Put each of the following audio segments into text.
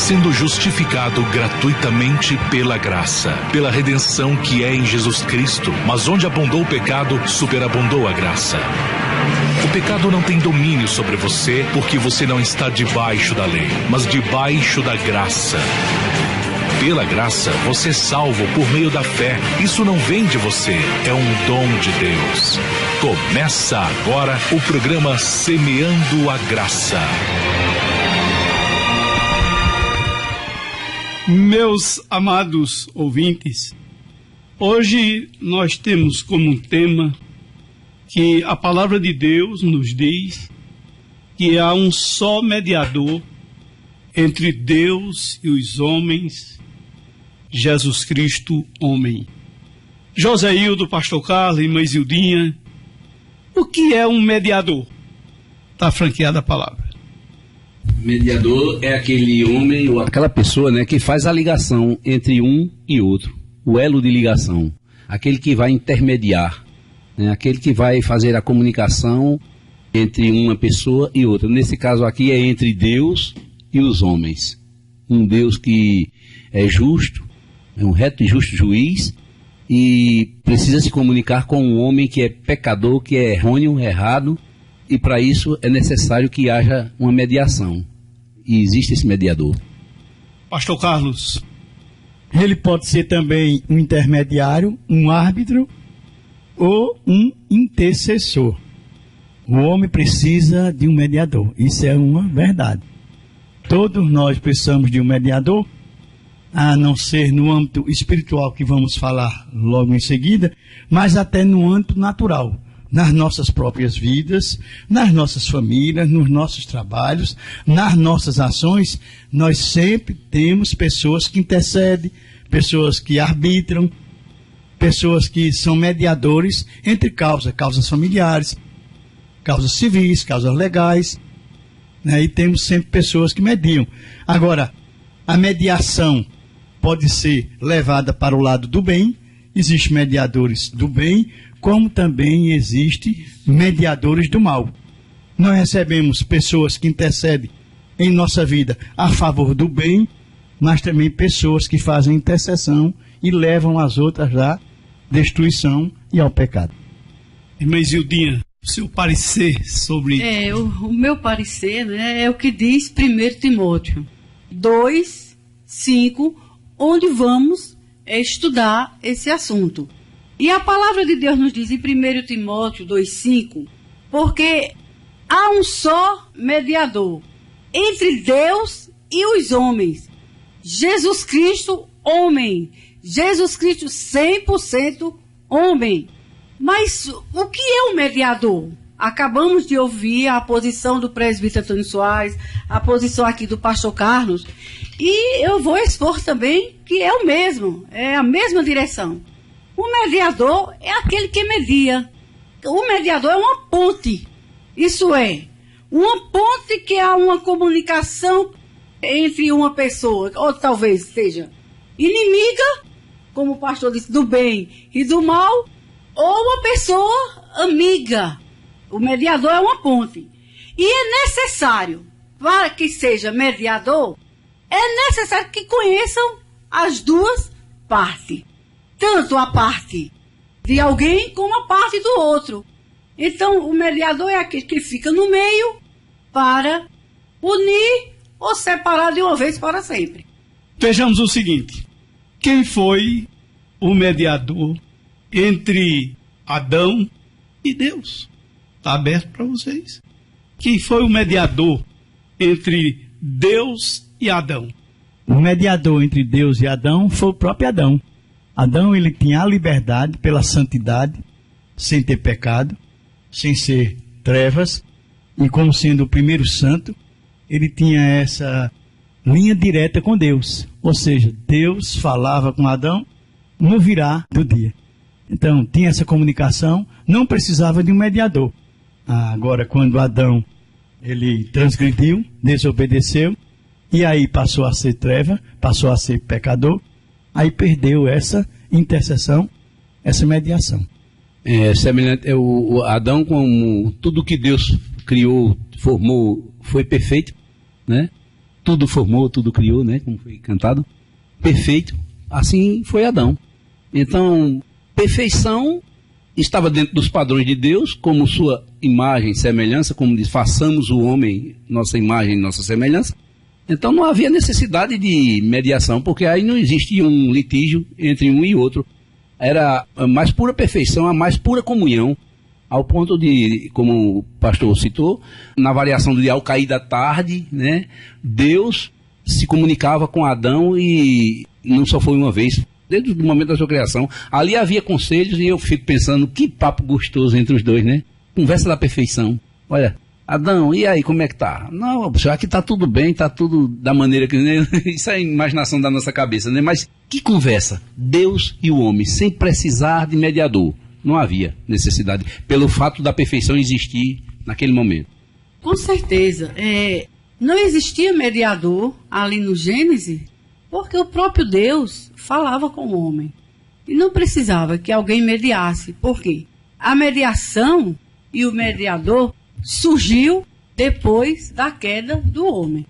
sendo justificado gratuitamente pela graça, pela redenção que é em Jesus Cristo. Mas onde abundou o pecado, superabundou a graça. O pecado não tem domínio sobre você, porque você não está debaixo da lei, mas debaixo da graça. Pela graça, você é salvo por meio da fé. Isso não vem de você, é um dom de Deus. Começa agora o programa Semeando a Graça. Meus amados ouvintes, hoje nós temos como tema que a palavra de Deus nos diz que há um só mediador entre Deus e os homens, Jesus Cristo, homem. José Hildo, Pastor Carlos, irmã Isildinha, o que é um mediador? Está franqueada a palavra. Mediador é aquele homem ou aquela pessoa, né, que faz a ligação entre um e outro, o elo de ligação, aquele que vai intermediar, né, aquele que vai fazer a comunicação entre uma pessoa e outra. Nesse caso aqui é entre Deus e os homens. Um Deus que é justo, é um reto e justo juiz e precisa se comunicar com um homem que é pecador, que é errôneo, errado, e para isso é necessário que haja uma mediação. E existe esse mediador. Pastor Carlos. Ele pode ser também um intermediário, um árbitro ou um intercessor. O homem precisa de um mediador. Isso é uma verdade. Todos nós precisamos de um mediador, a não ser no âmbito espiritual que vamos falar logo em seguida, mas até no âmbito natural. Nas nossas próprias vidas, nas nossas famílias, nos nossos trabalhos, nas nossas ações, nós sempre temos pessoas que intercedem, pessoas que arbitram, pessoas que são mediadores entre causas familiares, causas civis, causas legais, né? E temos sempre pessoas que mediam. Agora, a mediação pode ser levada para o lado do bem, existem mediadores do bem, como também existem mediadores do mal. Nós recebemos pessoas que intercedem em nossa vida a favor do bem, mas também pessoas que fazem intercessão e levam as outras à destruição e ao pecado. Irmã Isildinha, o seu parecer sobre... O meu parecer, né, é o que diz 1 Timóteo 2:5, onde vamos estudar esse assunto. E a palavra de Deus nos diz em 1 Timóteo 2:5, porque há um só mediador entre Deus e os homens, Jesus Cristo, homem. Jesus Cristo 100% homem. Mas o que é um mediador? Acabamos de ouvir a posição do presbítero Antônio Soares, a posição aqui do pastor Carlos, e eu vou expor também que é o mesmo, é a mesma direção. O mediador é aquele que media. O mediador é uma ponte. Isso é, uma ponte que há uma comunicação entre uma pessoa, ou talvez seja inimiga, como o pastor disse, do bem e do mal, ou uma pessoa amiga. O mediador é uma ponte. E é necessário, para que seja mediador, é necessário que conheçam as duas partes. Tanto a parte de alguém como a parte do outro. Então, o mediador é aquele que fica no meio para unir ou separar de uma vez para sempre. Vejamos o seguinte. Quem foi o mediador entre Adão e Deus? Está aberto para vocês. Quem foi o mediador entre Deus e Adão? O mediador entre Deus e Adão foi o próprio Adão. Adão, ele tinha a liberdade pela santidade, sem ter pecado, sem ser trevas, e como sendo o primeiro santo, ele tinha essa linha direta com Deus. Ou seja, Deus falava com Adão no virar do dia. Então, tinha essa comunicação, não precisava de um mediador. Agora, quando Adão, ele transgrediu, desobedeceu, e aí passou a ser treva, passou a ser pecador, aí perdeu essa intercessão, essa mediação. Semelhante, o Adão, como tudo que Deus criou, formou, foi perfeito, né? tudo formou, tudo criou, né? Como foi cantado. Perfeito. Assim foi Adão. Então, perfeição estava dentro dos padrões de Deus, como sua imagem e semelhança, como diz, façamos o homem nossa imagem e nossa semelhança. Então não havia necessidade de mediação, porque aí não existia um litígio entre um e outro. Era a mais pura perfeição, a mais pura comunhão, ao ponto de, como o pastor citou, na variação do dia ao cair da tarde, né, Deus se comunicava com Adão e não só foi uma vez, desde o momento da sua criação. Ali havia conselhos e eu fico pensando, que papo gostoso entre os dois, né? Conversa da perfeição. Olha, Adão, e aí, como é que tá? Não, aqui tá tudo bem, tá tudo da maneira que... Né? Isso é a imaginação da nossa cabeça, né? Mas que conversa? Deus e o homem, sem precisar de mediador. Não havia necessidade, pelo fato da perfeição existir naquele momento. Com certeza. Não existia mediador ali no Gênesis, porque o próprio Deus falava com o homem. E não precisava que alguém mediasse. Por quê? A mediação e o mediador surgiu depois da queda do homem.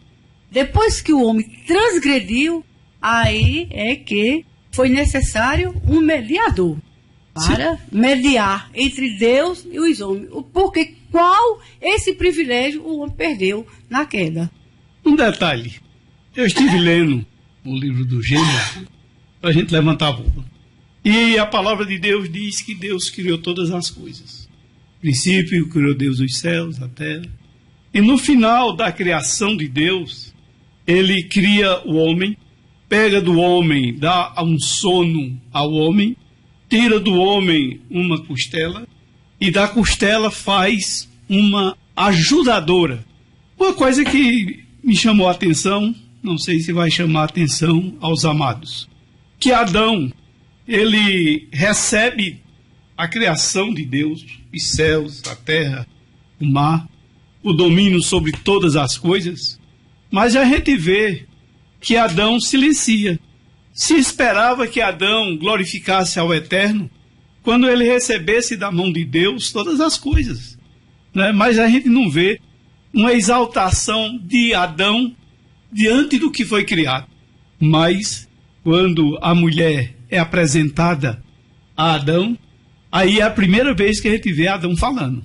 Depois que o homem transgrediu, aí é que foi necessário um mediador para mediar entre Deus e os homens. Porque qual esse privilégio o homem perdeu na queda? Um detalhe. Eu estive lendo o livro do Gênesis para a gente levantar a bola. E a palavra de Deus diz que Deus criou todas as coisas. No princípio, criou Deus os céus, a terra. E no final da criação de Deus, ele cria o homem, pega do homem, dá um sono ao homem, tira do homem uma costela e da costela faz uma ajudadora. Uma coisa que me chamou a atenção, não sei se vai chamar a atenção aos amados, que Adão, ele recebe a criação de Deus, os céus, a terra, o mar, o domínio sobre todas as coisas, mas a gente vê que Adão silencia. Se esperava que Adão glorificasse ao Eterno quando ele recebesse da mão de Deus todas as coisas, né? Mas a gente não vê uma exaltação de Adão diante do que foi criado. Mas quando a mulher é apresentada a Adão, aí é a primeira vez que a gente vê Adão falando.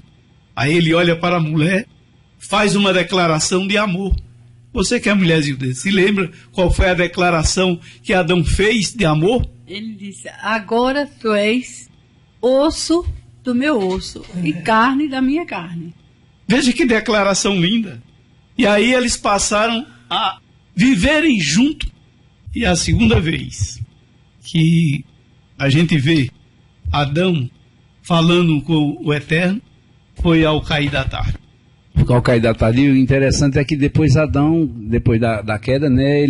Aí ele olha para a mulher, faz uma declaração de amor. Você que é mulherzinha, se lembra qual foi a declaração que Adão fez de amor? Ele disse, agora tu és osso do meu osso e carne da minha carne. Veja que declaração linda. E aí eles passaram a viverem junto. E a segunda vez que a gente vê Adão falando com o Eterno foi ao cair da tarde. Ao cair da tarde, o interessante é que depois Adão, depois da queda, né,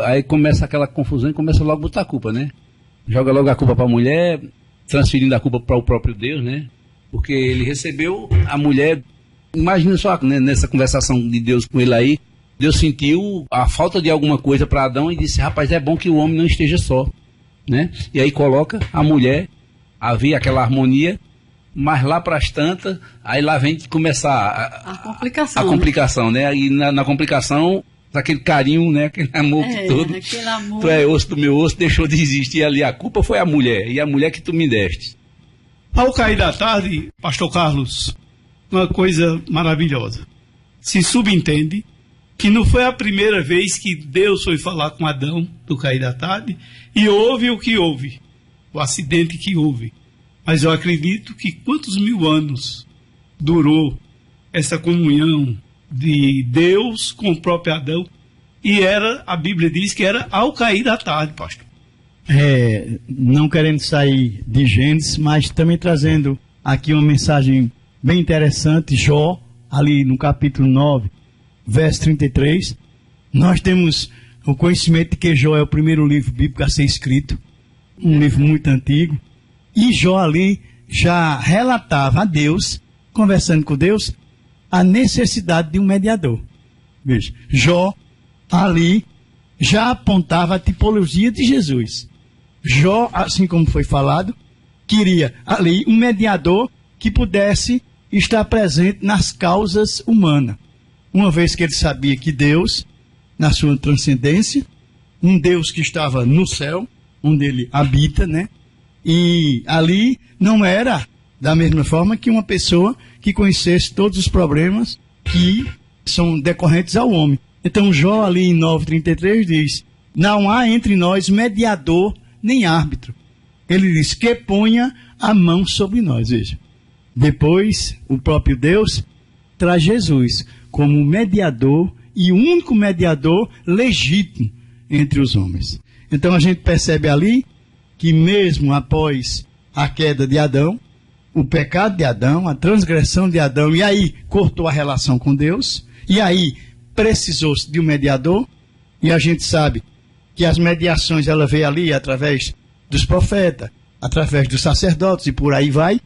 aí começa aquela confusão e começa logo a botar a culpa, né? Joga logo a culpa para a mulher, transferindo a culpa para o próprio Deus, né? Porque ele recebeu a mulher, imagina só, né, nessa conversação de Deus com ele aí, Deus sentiu a falta de alguma coisa para Adão e disse, rapaz, é bom que o homem não esteja só, né? E aí coloca a mulher, havia aquela harmonia, mas lá para as tantas, aí lá vem começar a complicação, né? E na complicação, aquele carinho, né? Aquele amor todo. Aquele amor. Tu é osso do meu osso, deixou de existir ali. A culpa foi a mulher, e a mulher que tu me deste. Ao cair da tarde, pastor Carlos, uma coisa maravilhosa. Se subentende que não foi a primeira vez que Deus foi falar com Adão do cair da tarde, e houve o que houve, o acidente que houve. Mas eu acredito que quantos mil anos durou essa comunhão de Deus com o próprio Adão? E a Bíblia diz que era ao cair da tarde, pastor. Não querendo sair de Gênesis, mas também trazendo aqui uma mensagem bem interessante, Jó, ali no capítulo 9, verso 33. Nós temos o conhecimento de que Jó é o primeiro livro bíblico a ser escrito, um livro muito antigo. E Jó ali já relatava a Deus, conversando com Deus, a necessidade de um mediador. Veja, Jó ali já apontava a tipologia de Jesus. Jó, assim como foi falado, queria ali um mediador que pudesse estar presente nas causas humanas. Uma vez que ele sabia que Deus na sua transcendência, um Deus que estava no céu, onde ele habita, né? E ali não era da mesma forma que uma pessoa que conhecesse todos os problemas que são decorrentes ao homem. Então Jó ali em 9:33 diz: não há entre nós mediador nem árbitro. Ele diz que ponha a mão sobre nós. Veja. Depois o próprio Deus traz Jesus como mediador e o único mediador legítimo entre os homens. Então a gente percebe ali que mesmo após a queda de Adão, o pecado de Adão, a transgressão de Adão, e aí cortou a relação com Deus, e aí precisou-se de um mediador, e a gente sabe que as mediações ela veio ali através dos profetas, através dos sacerdotes e por aí vai,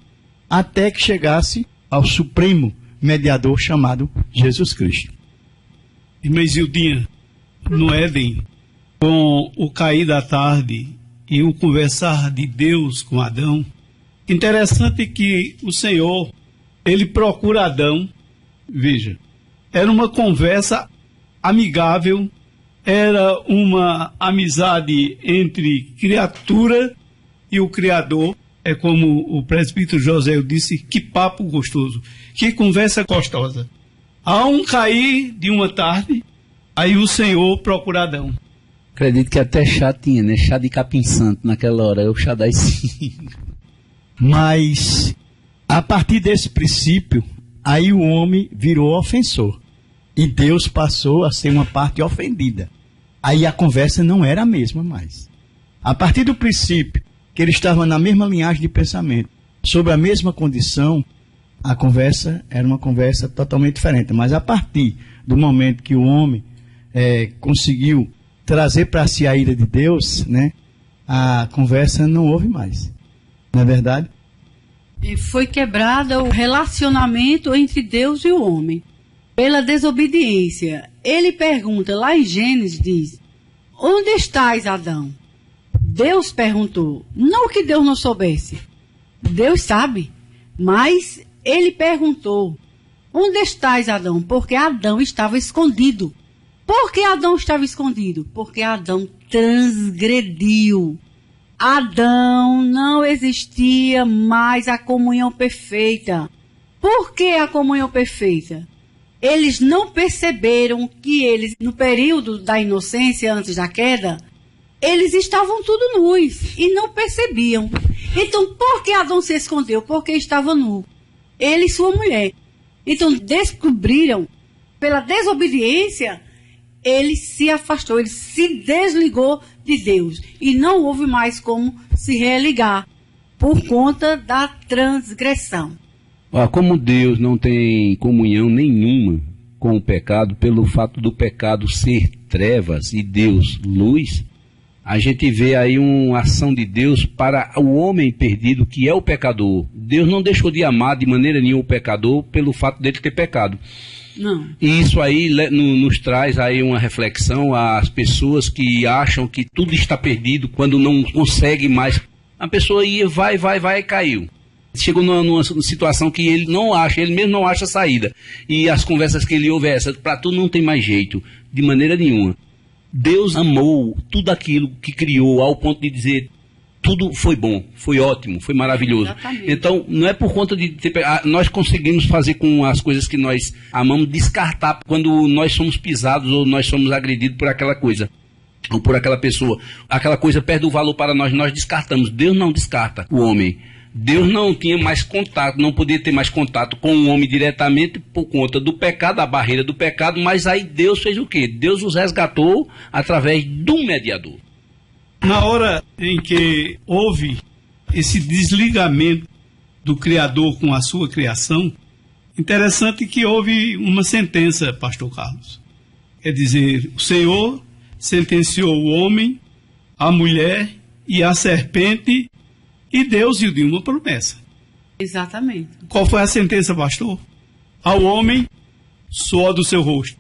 até que chegasse ao supremo mediador chamado Jesus Cristo. Irmã Isildinha, no Éden, com o cair da tarde e o conversar de Deus com Adão, interessante que o Senhor, ele procura Adão, veja, era uma conversa amigável, era uma amizade entre criatura e o Criador. É como o presbítero José disse, que papo gostoso, que conversa gostosa. Há um cair de uma tarde, aí o Senhor procura Adão. Acredito que até chá tinha, né? Chá de capim santo naquela hora, é o chá das 5. Mas, a partir desse princípio, aí o homem virou ofensor. E Deus passou a ser uma parte ofendida. Aí a conversa não era a mesma mais. A partir do princípio que ele estava na mesma linhagem de pensamento, sobre a mesma condição, a conversa era uma conversa totalmente diferente. Mas a partir do momento que o homem conseguiu trazer para si a ira de Deus, né, a conversa não houve mais. Não é verdade? E foi quebrado o relacionamento entre Deus e o homem pela desobediência. Ele pergunta, lá em Gênesis, diz: onde estás, Adão? Deus perguntou. Não que Deus não soubesse. Deus sabe. Mas ele perguntou: onde estás, Adão? Porque Adão estava escondido. Por que Adão estava escondido? Porque Adão transgrediu. Adão não existia mais a comunhão perfeita. Por que a comunhão perfeita? Eles não perceberam que eles, no período da inocência, antes da queda, eles estavam tudo nus e não percebiam. Então, por que Adão se escondeu? Porque estava nu. Ele e sua mulher. Então, descobriram, pela desobediência, ele se afastou, ele se desligou de Deus. E não houve mais como se religar, por conta da transgressão. Como Deus não tem comunhão nenhuma com o pecado, pelo fato do pecado ser trevas e Deus luz, a gente vê aí uma ação de Deus para o homem perdido, que é o pecador. Deus não deixou de amar de maneira nenhuma o pecador pelo fato dele ter pecado. Não. E isso aí nos traz aí uma reflexão às pessoas que acham que tudo está perdido quando não consegue mais. A pessoa ia, vai e caiu. Chegou numa situação que ele não acha, ele mesmo não acha saída. E as conversas que ele ouve é essa: para tu não tem mais jeito, de maneira nenhuma. Deus amou tudo aquilo que criou ao ponto de dizer: tudo foi bom, foi ótimo, foi maravilhoso. Exatamente. Então, não é por conta de nós conseguimos fazer com as coisas que nós amamos, descartar quando nós somos pisados ou nós somos agredidos por aquela coisa, ou por aquela pessoa. Aquela coisa perde o valor para nós, nós descartamos. Deus não descarta o homem. Deus não tinha mais contato, não podia ter mais contato com o homem diretamente por conta do pecado, a barreira do pecado, mas aí Deus fez o quê? Deus os resgatou através de um mediador. Na hora em que houve esse desligamento do Criador com a sua criação, interessante que houve uma sentença, pastor Carlos. Quer dizer, o Senhor sentenciou o homem, a mulher e a serpente, e Deus lhe deu uma promessa. Exatamente. Qual foi a sentença, pastor? Ao homem, suor do seu rosto.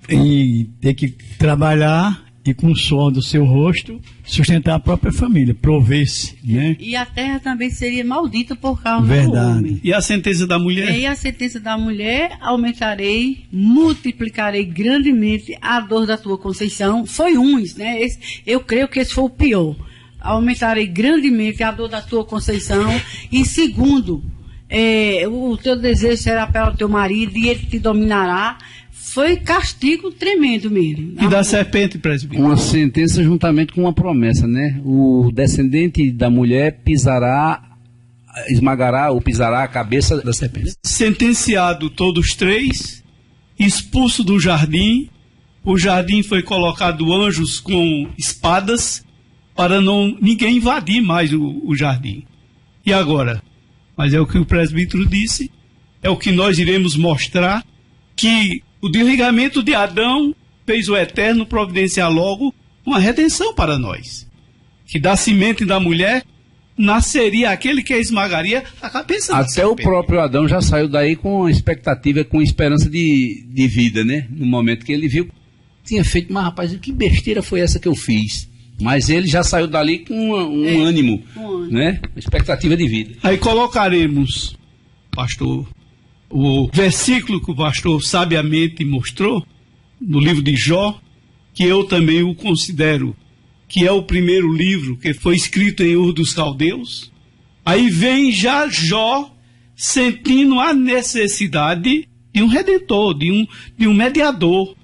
E ter que trabalhar e com o suor do seu rosto sustentar a própria família, prover-se, né? E a terra também seria maldita por causa Verdade. do homem. E a sentença da mulher? E a sentença da mulher, aumentarei, multiplicarei grandemente a dor da tua conceição. Foi uns, né? Eu creio que esse foi o pior. Aumentarei grandemente a dor da tua conceição. E segundo, o teu desejo será pelo teu marido e ele te dominará. Foi castigo tremendo mesmo. E da serpente, presbítero? Uma sentença juntamente com uma promessa, né? O descendente da mulher esmagará ou pisará a cabeça da serpente. Sentenciado todos três, expulso do jardim. O jardim foi colocado anjos com espadas para ninguém invadir mais o jardim. E agora? Mas é o que o presbítero disse, é o que nós iremos mostrar, que o desligamento de Adão fez o Eterno providenciar logo uma redenção para nós. Que da semente da mulher nasceria aquele que esmagaria a cabeça da Até o serpente. próprio Adão já saiu daí com expectativa, com esperança de vida, né? No momento que ele viu, tinha feito, mas rapaz, que besteira foi essa que eu fiz? Mas ele já saiu dali com um ânimo, né? Expectativa de vida. Aí colocaremos, pastor, o versículo que o pastor sabiamente mostrou, no livro de Jó, que eu também o considero, que é o primeiro livro que foi escrito em Ur dos Caldeus. Aí vem já Jó sentindo a necessidade de um redentor, de um mediador.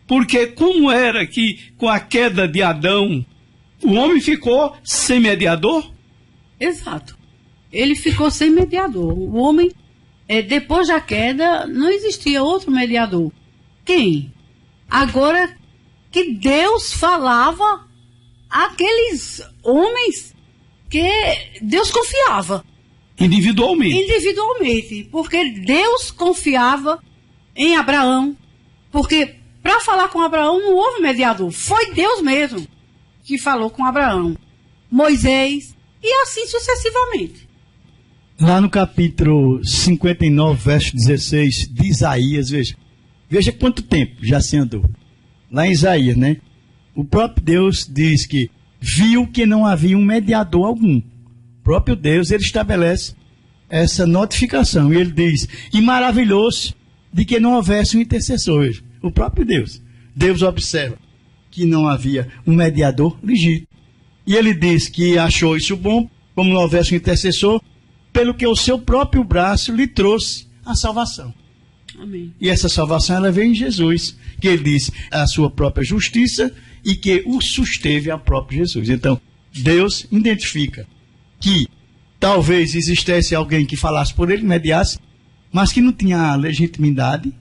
Porque como era que com a queda de Adão, o homem ficou sem mediador? Exato. Ele ficou sem mediador. O homem, depois da queda, não existia outro mediador. Quem? Agora que Deus falava àqueles homens que Deus confiava. Individualmente. Porque Deus confiava em Abraão. Porque para falar com Abraão não houve mediador. Foi Deus mesmo que falou com Abraão. Moisés e assim sucessivamente. Lá no capítulo 59, verso 16 de Isaías, veja quanto tempo já se andou. Lá em Isaías, né? O próprio Deus diz que viu que não havia um mediador algum. O próprio Deus, ele estabelece essa notificação. E ele diz, e maravilhou-se de que não houvesse um intercessor. O próprio Deus. Deus observa que não havia um mediador legítimo. E ele diz que achou isso bom, como não houvesse um intercessor, pelo que o seu próprio braço lhe trouxe a salvação. Amém. E essa salvação ela veio em Jesus, que ele diz a sua própria justiça e que o susteve a próprio Jesus. Então, Deus identifica que talvez existisse alguém que falasse por ele, mediasse, mas que não tinha a legitimidade,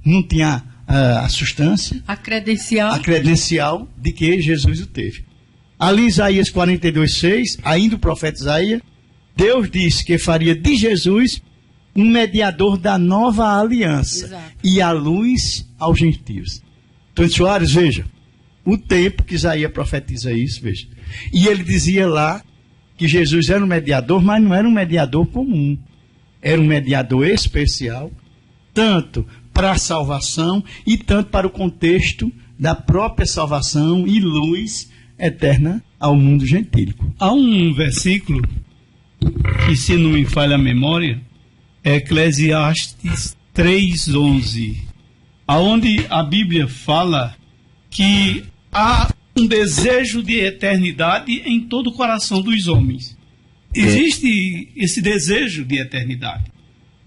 não tinha a substância, a credencial de que Jesus o teve. Ali em Isaías 42:6, ainda o profeta Isaías, Deus disse que faria de Jesus um mediador da nova aliança. Exato. E a luz aos gentios. Então, Soares, veja, o tempo que Isaías profetiza isso, veja. E ele dizia lá que Jesus era um mediador, mas não era um mediador comum. Era um mediador especial, tanto para a salvação e tanto para o contexto da própria salvação e luz eterna ao mundo gentílico. Há um versículo que, se não me falha a memória, é Eclesiastes 3:11, aonde a Bíblia fala que há um desejo de eternidade em todo o coração dos homens. Existe esse desejo de eternidade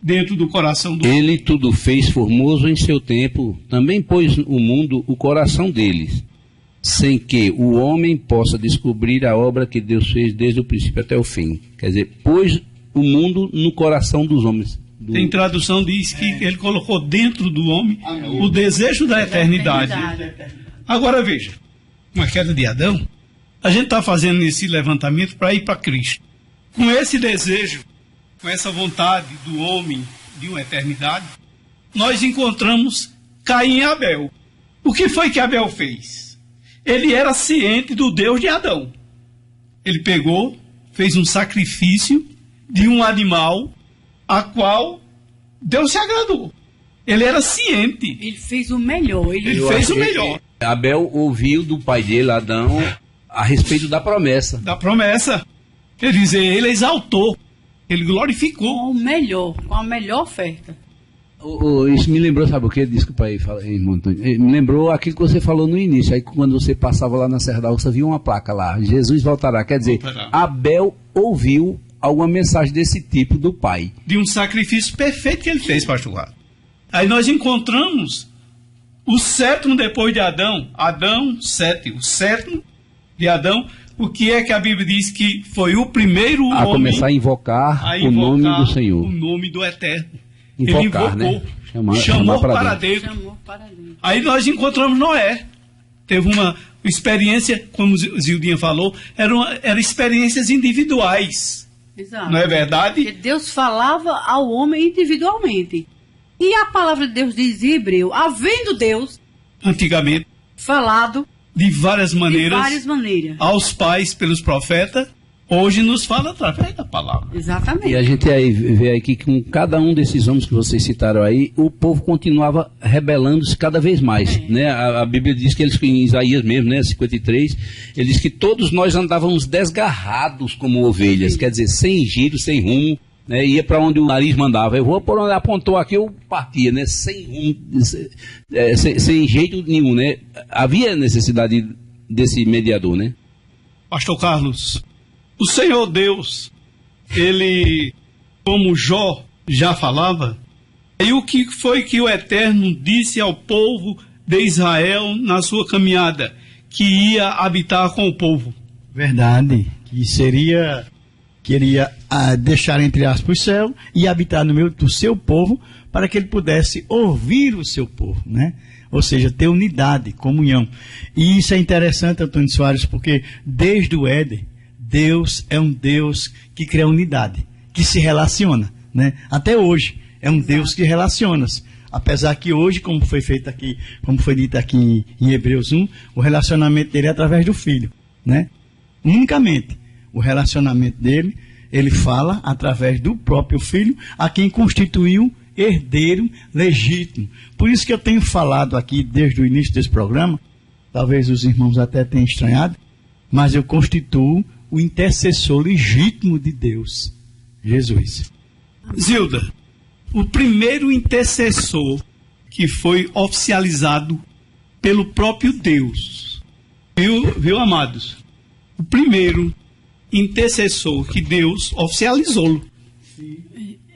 dentro do coração do homem. Ele tudo fez formoso em seu tempo, também pôs o mundo o coração deles, sem que o homem possa descobrir a obra que Deus fez desde o princípio até o fim. Quer dizer, pôs o mundo no coração dos homens. Tem tradução diz que ele colocou dentro do homem o desejo da eternidade. Agora veja, com a queda de Adão, a gente está fazendo esse levantamento para ir para Cristo. Com esse desejo, com essa vontade do homem de uma eternidade, nós encontramos Caim e Abel. O que foi que Abel fez? Ele era ciente do Deus de Adão. Ele pegou, fez um sacrifício de um animal a qual Deus se agradou. Ele era ciente. Ele fez o melhor. Ele fez o melhor. Abel ouviu do pai dele, Adão, a respeito da promessa. Da promessa. Quer dizer, ele exaltou. Ele glorificou. Com a melhor oferta. Isso me lembrou, sabe o que? Desculpa aí, irmão Antônio. Me lembrou aquilo que você falou no início. Aí quando você passava lá na Serra da Ursa, viu uma placa lá, Jesus voltará. Quer dizer, Abel ouviu alguma mensagem desse tipo do pai. De um sacrifício perfeito que ele fez, pastor Lado. Aí nós encontramos o sétimo depois de Adão. Adão, sétimo. O sétimo de Adão. O que é que a Bíblia diz que foi o primeiro homem... A começar a invocar o nome do Senhor. O nome do Eterno. Invocar, ele invocou, né? chamou para dentro. Aí nós encontramos Noé. Teve uma experiência, como o Zildinha falou, eram experiências individuais. Exato. Não é verdade? Porque Deus falava ao homem individualmente. E a palavra de Deus diz em Hebreu, havendo Deus... Antigamente. Falado... De várias maneiras. Aos pais pelos profetas. Hoje nos fala através da palavra. Exatamente. E a gente aí vê aqui que com cada um desses homens que vocês citaram aí, o povo continuava rebelando-se cada vez mais. Né? A Bíblia diz que eles, em Isaías mesmo, né, 53, ele diz que todos nós andávamos desgarrados como ovelhas, quer dizer, sem giro, sem rumo, né? Ia para onde o nariz mandava. Eu vou por onde apontou aqui, eu partia, né? Sem rumo, sem jeito nenhum, né? Havia necessidade desse mediador, né? Pastor Carlos, o Senhor Deus, ele, como Jó já falava, e o que foi que o Eterno disse ao povo de Israel na sua caminhada? Que ia habitar com o povo. Verdade, que iria deixar entre aspas o céu e habitar no meio do seu povo, para que ele pudesse ouvir o seu povo, né? Ou seja, ter unidade, comunhão. E isso é interessante, Antônio Soares, porque desde o Éden, Deus é um Deus que cria unidade, que se relaciona, né? Até hoje, é um Deus que relaciona-se. Apesar que hoje, como foi feito aqui, como foi dito aqui em Hebreus 1, o relacionamento dele é através do Filho, né? Unicamente. O relacionamento dele, ele fala através do próprio Filho, a quem constituiu herdeiro legítimo. Por isso que eu tenho falado aqui desde o início desse programa, talvez os irmãos até tenham estranhado, mas eu constituo o intercessor legítimo de Deus, Jesus. Zilda, o primeiro intercessor que foi oficializado pelo próprio Deus, viu, amados? O primeiro intercessor que Deus oficializou.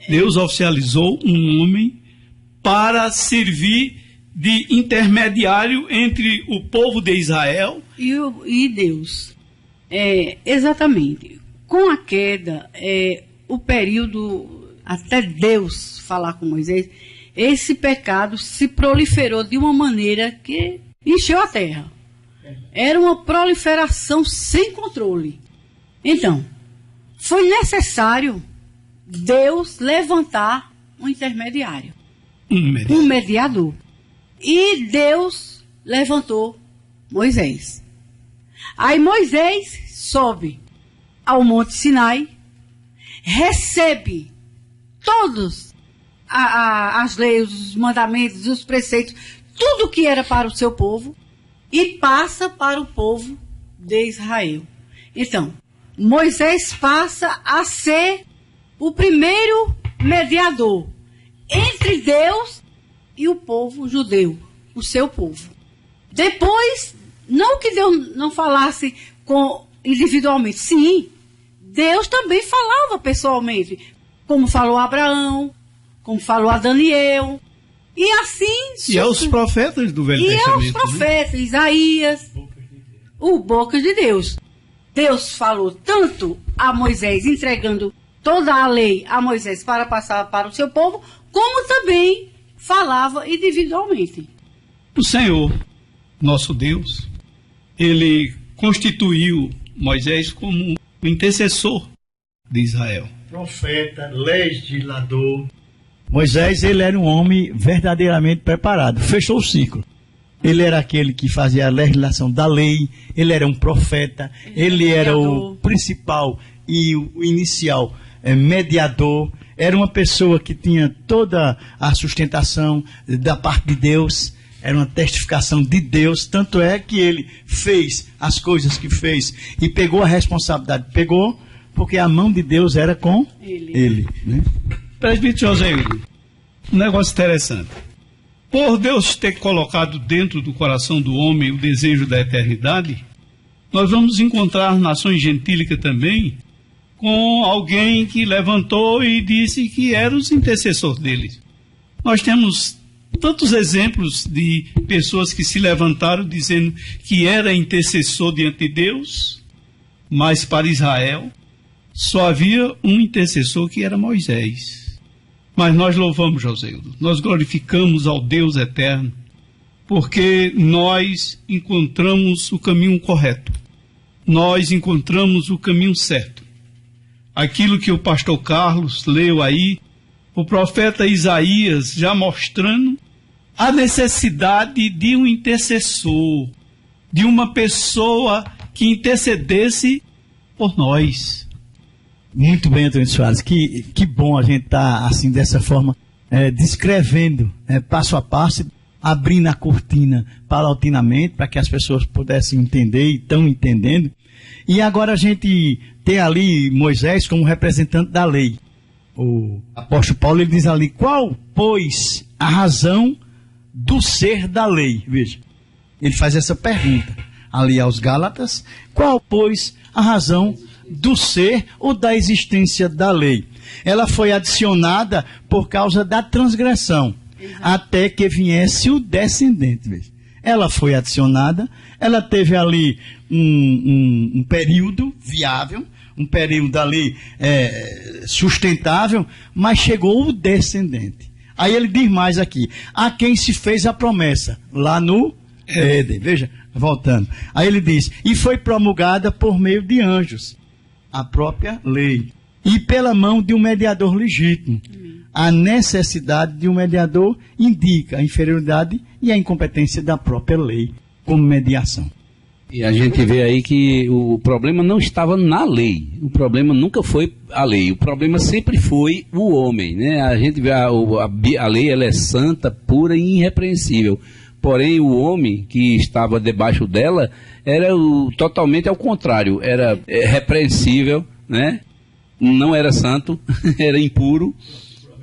Deus oficializou um homem para servir de intermediário entre o povo de Israel e Deus. Exatamente. Com a queda, o período até Deus falar com Moisés, esse pecado se proliferou de uma maneira que encheu a terra. Era uma proliferação sem controle. Então, foi necessário Deus levantar um intermediário, um mediador. E Deus levantou Moisés. Aí Moisés sobe ao Monte Sinai, recebe todos as leis, os mandamentos, os preceitos, tudo que era para o seu povo, e passa para o povo de Israel. Então, Moisés passa a ser o primeiro mediador entre Deus e o povo judeu, o seu povo. Depois, não que Deus não falasse individualmente, sim, Deus também falava pessoalmente, como falou a Abraão, como falou a Daniel, e assim... E aos profetas do Velho Testamento. E aos profetas, né? Isaías, o boca de Deus. Deus falou tanto a Moisés, entregando toda a lei a Moisés para passar para o seu povo, como também falava individualmente. O Senhor, nosso Deus, ele constituiu Moisés como o intercessor de Israel. Profeta, legislador. Moisés, ele era um homem verdadeiramente preparado, fechou o ciclo. Ele era aquele que fazia a legislação da lei, ele era um profeta, ele era o principal e o inicial mediador, era uma pessoa que tinha toda a sustentação da parte de Deus, era uma testificação de Deus, tanto é que ele fez as coisas que fez e pegou a responsabilidade, pegou porque a mão de Deus era com ele, né? Presbítero José, um negócio interessante. Por Deus ter colocado dentro do coração do homem o desejo da eternidade, nós vamos encontrar nações gentílicas também com alguém que levantou e disse que era os intercessores deles. Nós temos tantos exemplos de pessoas que se levantaram dizendo que era intercessor diante de Deus, mas para Israel só havia um intercessor que era Moisés. Mas nós louvamos, Joséildo, nós glorificamos ao Deus eterno, porque nós encontramos o caminho correto, nós encontramos o caminho certo. Aquilo que o pastor Carlos leu aí, o profeta Isaías já mostrando a necessidade de um intercessor, de uma pessoa que intercedesse por nós. Muito bem, Antônio Soares, que bom a gente estar assim dessa forma, descrevendo passo a passo, abrindo a cortina paulatinamente para que as pessoas pudessem entender e estão entendendo. E agora a gente tem ali Moisés como representante da lei. O apóstolo Paulo ele diz ali, qual, pois, a razão do ser da lei? Veja, ele faz essa pergunta ali aos Gálatas, qual, pois, a razão do ser ou da existência da lei? Ela foi adicionada por causa da transgressão, até que viesse o descendente. Veja. Ela foi adicionada, ela teve ali um período viável, um período ali sustentável, mas chegou o descendente. Aí ele diz mais aqui, a quem se fez a promessa, lá no Éden. Veja, voltando. Aí ele diz, e foi promulgada por meio de anjos, a própria lei, e pela mão de um mediador legítimo. A necessidade de um mediador indica a inferioridade e a incompetência da própria lei como mediação. E a gente vê aí que o problema não estava na lei, o problema nunca foi a lei, o problema sempre foi o homem, né? A gente vê a lei, ela é santa, pura e irrepreensível, porém o homem que estava debaixo dela era totalmente ao contrário, era repreensível, né? Não era santo, era impuro,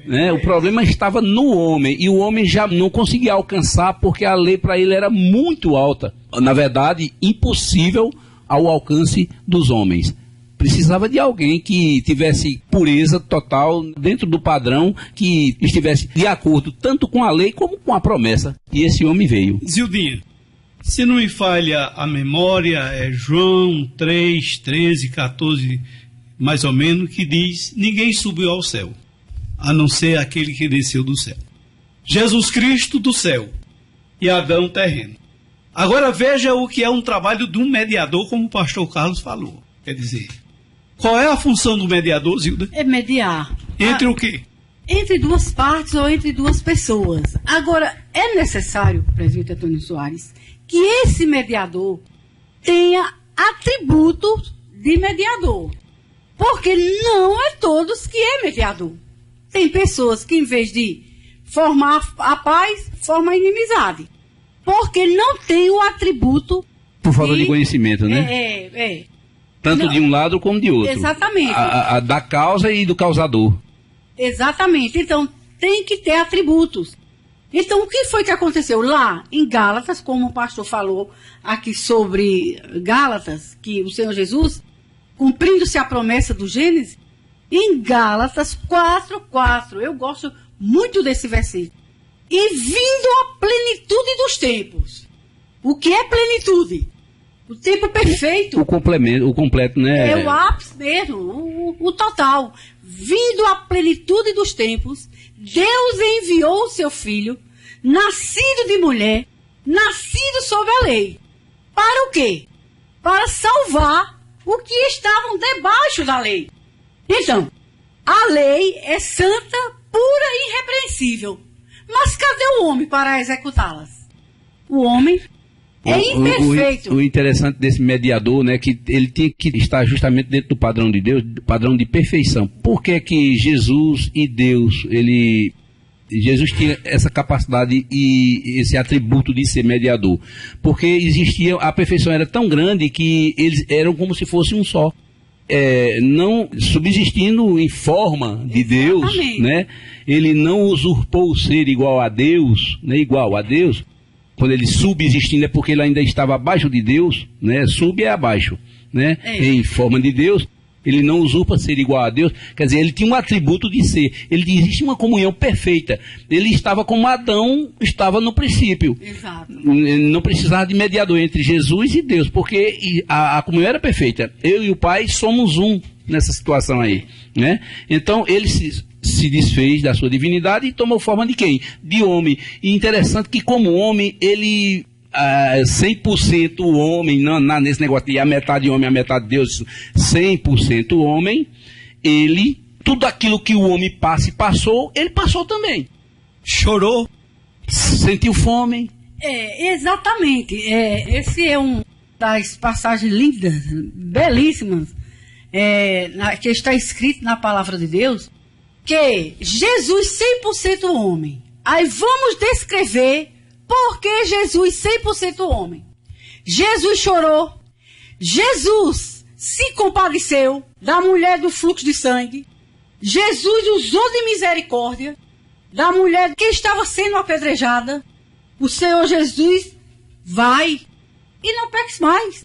né? O problema estava no homem, e o homem já não conseguia alcançar porque a lei para ele era muito alta, na verdade impossível ao alcance dos homens. Precisava de alguém que tivesse pureza total dentro do padrão, que estivesse de acordo tanto com a lei como com a promessa, e esse homem veio. Zildinha, se não me falha a memória, é João 3, 13, 14, mais ou menos, que diz, ninguém subiu ao céu, a não ser aquele que desceu do céu. Jesus Cristo do céu e Adão terreno. Agora veja o que é um trabalho de um mediador, como o pastor Carlos falou. Quer dizer, qual é a função do mediador, Zilda? É mediar. Entre o quê? Entre duas partes ou entre duas pessoas. Agora, é necessário, presbítero Antônio Soares, que esse mediador tenha atributos de mediador. Porque não é todos que é mediador. Tem pessoas que, em vez de formar a paz, formam a inimizade. Porque não tem o atributo... Por falta de conhecimento, né? Tanto não, de um lado como de outro. Exatamente. A da causa e do causador. Exatamente. Então, tem que ter atributos. Então, o que foi que aconteceu lá em Gálatas, como o pastor falou aqui sobre Gálatas, que o Senhor Jesus, cumprindo-se a promessa do Gênesis, em Gálatas 4:4, eu gosto muito desse versículo. E vindo a plenitude dos tempos. O que é plenitude? O tempo perfeito. O completo, né? É o ápice mesmo, o total. Vindo a plenitude dos tempos, Deus enviou o seu filho, nascido de mulher, nascido sob a lei. Para o quê? Para salvar o que estavam debaixo da lei. Então, a lei é santa, pura e irrepreensível. Mas cadê o homem para executá-las? O homem É imperfeito. O interessante desse mediador, né, que ele tinha que estar justamente dentro do padrão de Deus, padrão de perfeição. Por que que Jesus e Deus, Jesus tinha essa capacidade e esse atributo de ser mediador? Porque existia, a perfeição era tão grande que eles eram como se fosse um só. Não subsistindo em forma de Deus, né? Ele não usurpou o ser igual a Deus, né? Igual a Deus. Quando ele subsistindo é porque ele ainda estava abaixo de Deus, né? Sub é abaixo, né? Em forma de Deus, ele não usurpa ser igual a Deus. Quer dizer, ele tinha um atributo de ser. Existe uma comunhão perfeita. Ele estava como Adão estava no princípio. Exato. Não precisava de mediador entre Jesus e Deus, porque a comunhão era perfeita. Eu e o Pai somos um nessa situação aí, né? Então ele se desfez da sua divindade e tomou forma de quem? De homem. E interessante que como homem, ele 100% homem, nesse negócio de a metade homem, a metade Deus, 100% homem, ele, tudo aquilo que o homem passa e passou, ele passou também. Chorou, sentiu fome. Exatamente. Esse é um das passagens lindas, belíssimas, que está escrito na palavra de Deus, que Jesus 100% homem. Aí vamos descrever por que Jesus 100% homem. Jesus chorou. Jesus se compadeceu da mulher do fluxo de sangue. Jesus usou de misericórdia da mulher que estava sendo apedrejada. O Senhor Jesus vai e não peques mais.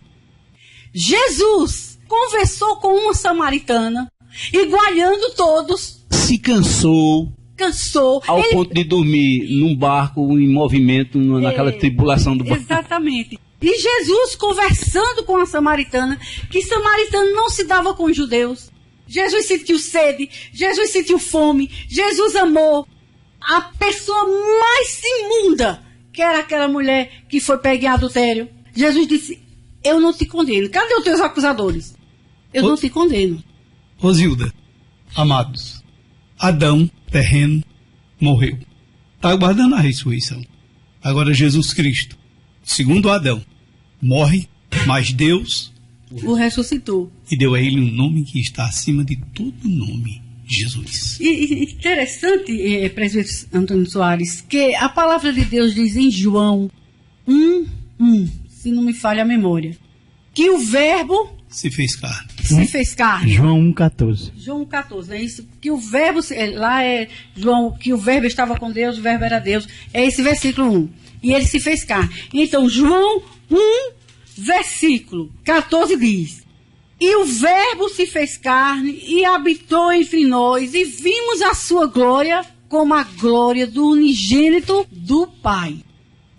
Jesus conversou com uma samaritana, igualando todos. Se cansou ao ponto de dormir num barco em movimento, naquela tribulação do barco. Exatamente. E Jesus conversando com a samaritana, que samaritano não se dava com os judeus. Jesus sentiu sede, Jesus sentiu fome, Jesus amou a pessoa mais imunda, que era aquela mulher que foi pega em adultério. Jesus disse, eu não te condeno. Cadê os teus acusadores? Eu não te condeno. Rosilda, amados, Adão, terreno, morreu. Está aguardando a ressurreição. Agora Jesus Cristo, segundo Adão, morre, mas Deus o ressuscitou. E deu a ele um nome que está acima de todo nome, Jesus. E interessante, presbítero Antônio Soares, que a palavra de Deus diz em João 1:1, se não me falha a memória, que o verbo se fez carne. Se fez carne. João 1,14. João 1,14, é isso. Que o verbo, lá é João, que o verbo estava com Deus, o verbo era Deus. É esse versículo 1. E ele se fez carne. Então, João 1, versículo 14 diz: e o verbo se fez carne e habitou entre nós, e vimos a sua glória como a glória do unigênito do Pai.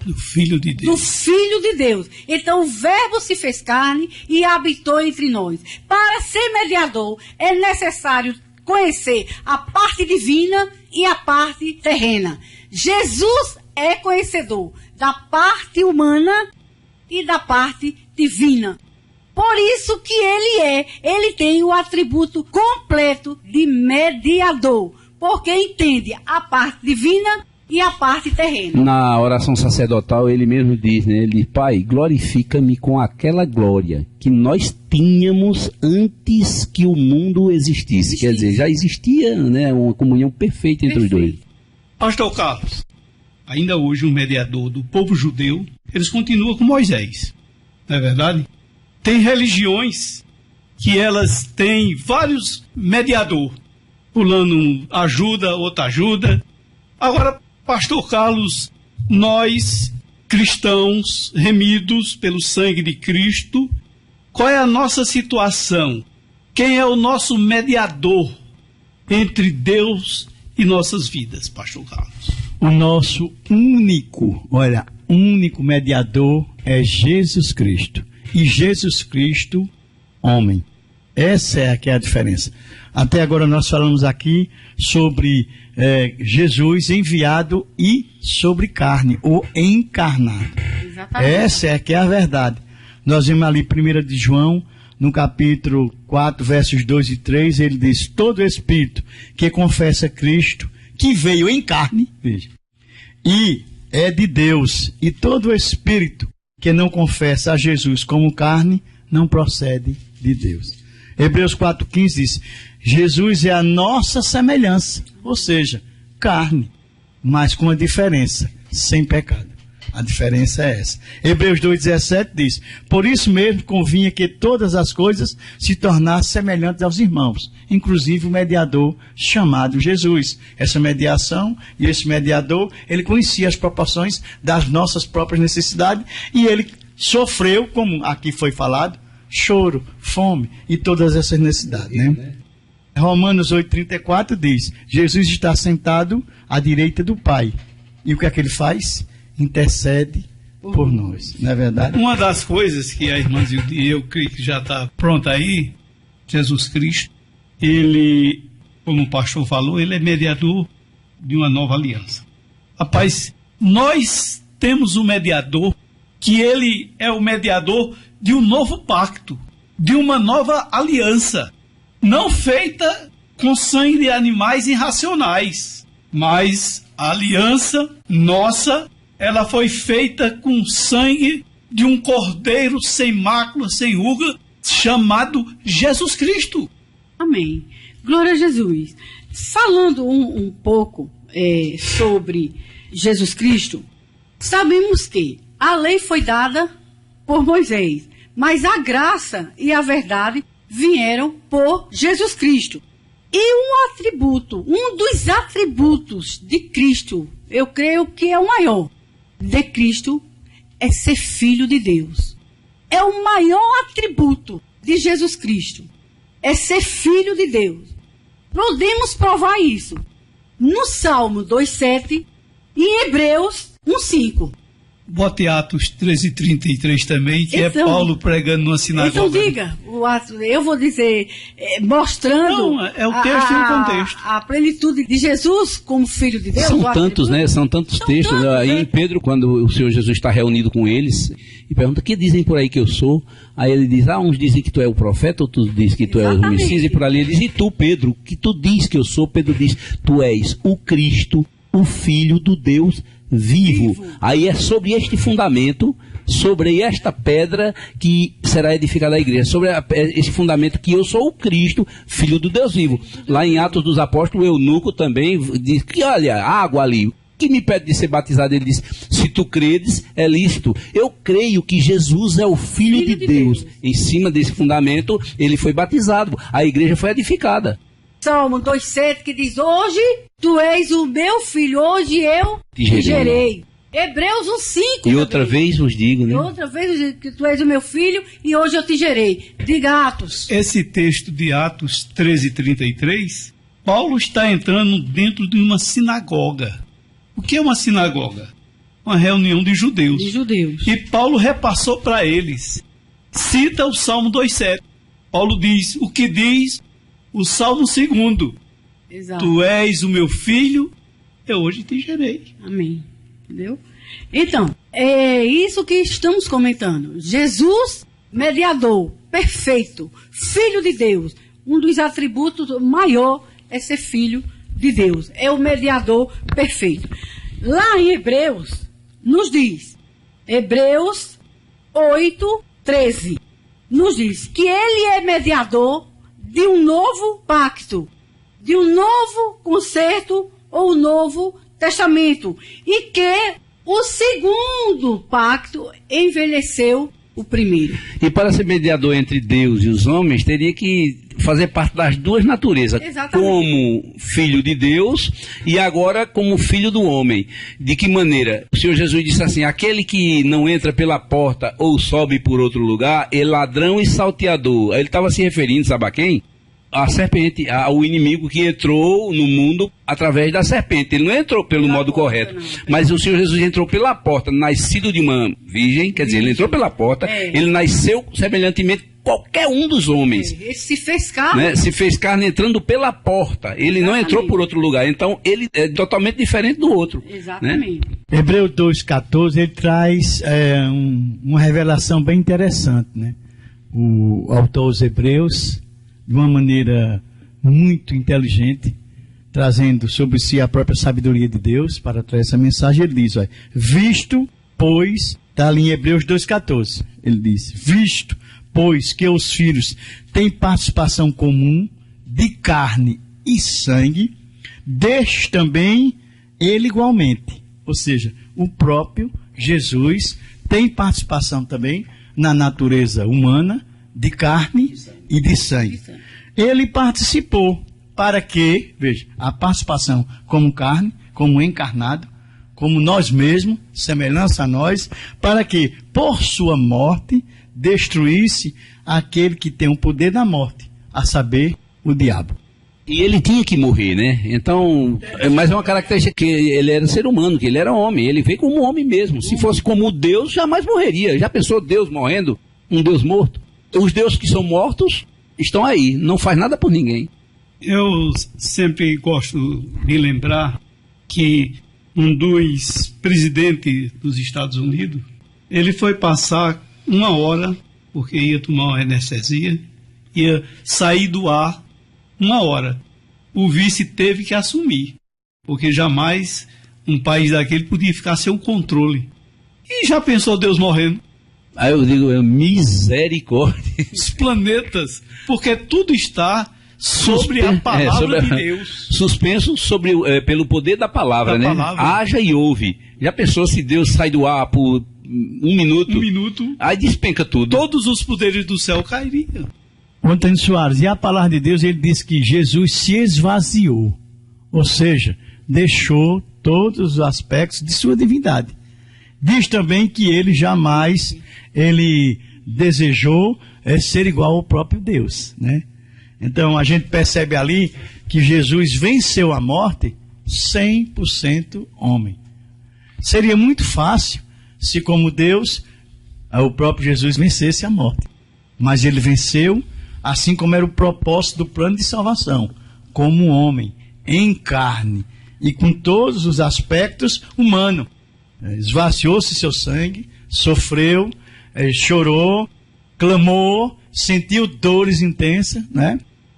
Do Filho de Deus. Do Filho de Deus. Então o verbo se fez carne e habitou entre nós. Para ser mediador é necessário conhecer a parte divina e a parte terrena. Jesus é conhecedor da parte humana e da parte divina. Por isso que ele tem o atributo completo de mediador, porque entende a parte divina e a parte terrena. Na oração sacerdotal ele mesmo diz, né? Ele diz, Pai, glorifica-me com aquela glória que nós tínhamos antes que o mundo existisse. Quer dizer, já existia, né, uma comunhão perfeita entre os dois. Pastor Carlos, ainda hoje um mediador do povo judeu, eles continuam com Moisés, não é verdade? Tem religiões que elas têm vários mediadores, fulano ajuda, outro ajuda. Agora, Pastor Carlos, nós, cristãos, remidos pelo sangue de Cristo, qual é a nossa situação? Quem é o nosso mediador entre Deus e nossas vidas, Pastor Carlos? O nosso único mediador é Jesus Cristo. E Jesus Cristo, homem. Essa é a diferença. Até agora nós falamos aqui sobre Jesus enviado e sobre carne, ou encarnado. Exatamente. Essa é que é a verdade. Nós vemos ali 1 de João, no capítulo 4, versos 2 e 3, ele diz, todo espírito que confessa Cristo, que veio em carne, veja, e é de Deus, e todo espírito que não confessa a Jesus como carne não procede de Deus. Hebreus 4,15 diz: Jesus é a nossa semelhança, ou seja, carne, mas com a diferença, sem pecado. A diferença é essa. Hebreus 2,17 diz: por isso mesmo convinha que todas as coisas se tornassem semelhantes aos irmãos, inclusive o mediador chamado Jesus. Essa mediação e esse mediador, ele conhecia as proporções das nossas próprias necessidades e ele sofreu, como aqui foi falado, choro, fome e todas essas necessidades, né? Romanos 8,34 diz: Jesus está sentado à direita do Pai. E o que é que ele faz? Intercede por nós, não é verdade? Uma das coisas que a irmã Zilda e eu creio que já está pronta aí, Jesus Cristo, ele, como o pastor falou, ele é mediador de uma nova aliança. Rapaz, nós temos um mediador, que ele é o mediador de um novo pacto, de uma nova aliança, não feita com sangue de animais irracionais, mas a aliança nossa, ela foi feita com sangue de um cordeiro sem mácula, sem ruga, chamado Jesus Cristo. Amém. Glória a Jesus. Falando um pouco sobre Jesus Cristo, sabemos que a lei foi dada por Moisés, mas a graça e a verdade vieram por Jesus Cristo. E um dos atributos de Cristo, eu creio que é o maior, de Cristo, é ser filho de Deus. É o maior atributo de Jesus Cristo, é ser filho de Deus. Podemos provar isso no Salmo 2,7 e em Hebreus 1,5. Bote Atos 13:33 também, que Então, é Paulo pregando numa sinagoga. Então diga, eu vou dizer, mostrando Não, é o texto e o contexto. A plenitude de Jesus como Filho de Deus. São tantos, né? São tantos textos. tantos, Aí né? em Pedro, quando o Senhor Jesus está reunido com eles, e pergunta: que dizem por aí que eu sou? Aí ele diz: uns dizem que tu é o profeta, outros dizem que tu é o Messias, e por ali ele diz: e tu, Pedro, que tu diz que eu sou? Pedro diz: tu és o Cristo, o Filho do Deus vivo. Aí é sobre este fundamento, sobre esta pedra que será edificada a igreja, sobre esse fundamento que eu sou o Cristo, Filho do Deus vivo. Lá em Atos dos Apóstolos, o eunuco também diz que, olha, a água ali, que me pede de ser batizado? Ele diz: se tu credes, é lícito. Eu creio que Jesus é o Filho de Deus. Em cima desse fundamento, ele foi batizado, a igreja foi edificada. Salmo 2,7 que diz: hoje tu és o meu filho, hoje eu te gerei. Hebreus 1,5. E outra vez vos digo, né? E outra vez eu digo que tu és o meu filho e hoje eu te gerei. Diga Atos. Esse texto de Atos 13:33, Paulo está entrando dentro de uma sinagoga. O que é uma sinagoga? Uma reunião de judeus. De judeus. E Paulo repassou para eles. Cita o Salmo 2,7. Paulo diz: o que diz o Salmo 2? Exato. Tu és o meu filho, eu hoje te gerei. Amém. Entendeu? Então, é isso que estamos comentando. Jesus, mediador, perfeito, filho de Deus. Um dos atributos maior é ser filho de Deus. É o mediador perfeito. Lá em Hebreus, nos diz, Hebreus 8:13, nos diz que ele é mediador de um novo pacto, de um novo concerto ou um novo testamento, e que o segundo pacto envelheceu o primeiro. E para ser mediador entre Deus e os homens, teria que fazer parte das duas naturezas. Exatamente. Como filho de Deus e agora como filho do homem. De que maneira? O Senhor Jesus disse assim: aquele que não entra pela porta ou sobe por outro lugar é ladrão e salteador. Ele estava se referindo, sabe a quem? A serpente, ao inimigo que entrou no mundo através da serpente. Ele não entrou pelo modo correto, mas o Senhor Jesus entrou pela porta, nascido de uma virgem, quer dizer, ele entrou pela porta, ele nasceu semelhantemente qualquer um dos homens. Ele se fez carne. Né? Se fez carne entrando pela porta, ele não entrou por outro lugar, então ele é totalmente diferente do outro. Exatamente. Né? Hebreus 2,14, ele traz uma revelação bem interessante, né? O autor dos Hebreus, de uma maneira muito inteligente, trazendo sobre si a própria sabedoria de Deus para trazer essa mensagem, ele diz: visto, pois, Está ali em Hebreus 2,14. Ele disse: visto, pois, que os filhos têm participação comum de carne e sangue, deixe também ele igualmente. Ou seja, o próprio Jesus tem participação também na natureza humana, de carne e de sangue. Ele participou para que, veja, a participação como carne, como encarnado, como nós mesmos, semelhança a nós, para que, por sua morte, destruísse aquele que tem o poder da morte, a saber, o diabo. E ele tinha que morrer, né? Então, mas é uma característica que ele era ser humano, que ele era homem. Ele veio como homem mesmo. Se fosse como Deus, jamais morreria. Já pensou Deus morrendo? Um Deus morto? Os deuses que são mortos estão aí, não faz nada por ninguém. Eu sempre gosto de lembrar que um dos presidentes dos Estados Unidos, ele foi passar 1 hora, porque ia tomar uma anestesia, ia sair do ar 1 hora. O vice teve que assumir, porque jamais um país daquele podia ficar sem o controle. E já pensou Deus morrendo? Aí eu digo, misericórdia. Os planetas, porque tudo está sobre a palavra de Deus. Suspenso pelo poder da palavra, né? Palavra. Haja e ouve. Já pensou se Deus sai do ar por 1 minuto? 1 minuto. Aí despenca tudo. Todos os poderes do céu cairiam. Antônio Soares, e a palavra de Deus, ele diz que Jesus se esvaziou. Ou seja, deixou todos os aspectos de sua divindade. Diz também que ele jamais desejou ser igual ao próprio Deus, né? Então a gente percebe ali que Jesus venceu a morte 100% homem. Seria muito fácil se, como Deus, o próprio Jesus vencesse a morte. Mas ele venceu, assim como era o propósito do plano de salvação, como homem, em carne e com todos os aspectos humanos. Esvaziou-se seu sangue, sofreu, chorou, clamou, sentiu dores intensas, né?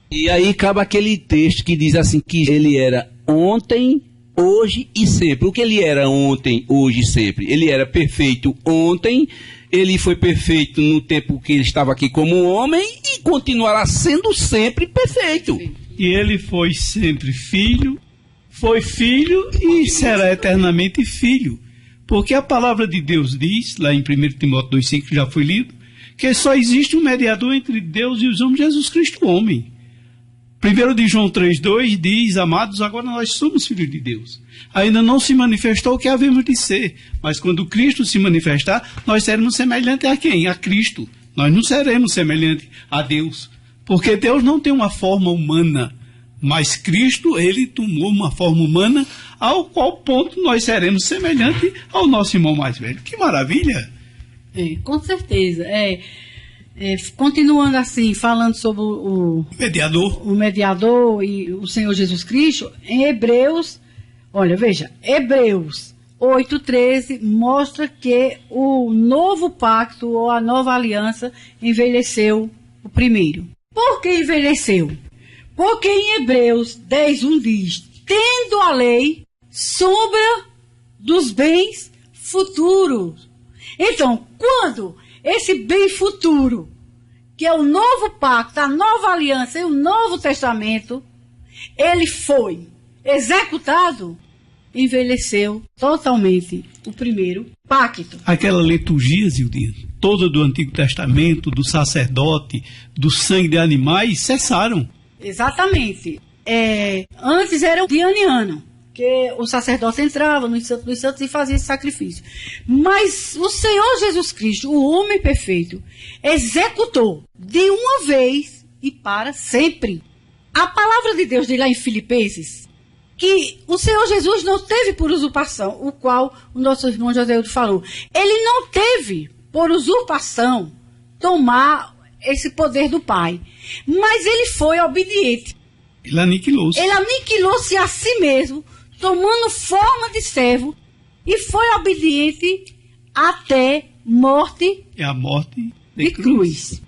E aí acaba aquele texto que diz assim, que ele era ontem, hoje e sempre. O que ele era ontem, hoje e sempre? Ele era perfeito ontem, ele foi perfeito no tempo que ele estava aqui como homem e continuará sendo sempre perfeito. E ele foi sempre filho, foi filho e será eternamente filho. Porque a palavra de Deus diz, lá em 1 Timóteo 2,5, que já foi lido, que só existe um mediador entre Deus e os homens, Jesus Cristo, homem. 1 de João 3,2 diz: amados, agora nós somos filhos de Deus. Ainda não se manifestou o que havemos de ser, mas quando Cristo se manifestar, nós seremos semelhantes a quem? A Cristo. Nós não seremos semelhantes a Deus, porque Deus não tem uma forma humana, mas Cristo, ele tomou uma forma humana, ao qual ponto nós seremos semelhantes ao nosso irmão mais velho. Que maravilha! Com certeza. Continuando assim, falando sobre o mediador e o Senhor Jesus Cristo, em Hebreus, olha, veja, Hebreus 8,13 mostra que o novo pacto ou a nova aliança envelheceu o primeiro. Por que envelheceu? Porque em Hebreus 10,1 diz: tendo a lei sombra dos bens futuros. Então, quando esse bem futuro, que é o novo pacto, a nova aliança e o novo testamento, ele foi executado, envelheceu totalmente o primeiro pacto. Aquela liturgia, Zildinha, toda do Antigo Testamento, do sacerdote, do sangue de animais, cessaram. Exatamente. Antes era o dianiano, que o sacerdote entrava no Santo dos Santos e fazia esse sacrifício. Mas o Senhor Jesus Cristo, o homem perfeito, executou de uma vez e para sempre. A palavra de Deus diz lá em Filipenses que o Senhor Jesus não teve por usurpação, o qual o nosso irmão Joseudo falou. Ele não teve por usurpação tomar esse poder do Pai, mas ele foi obediente. Ele aniquilou-se. Ele aniquilou-se a si mesmo, tomando forma de servo, e foi obediente até morte É a morte de cruz.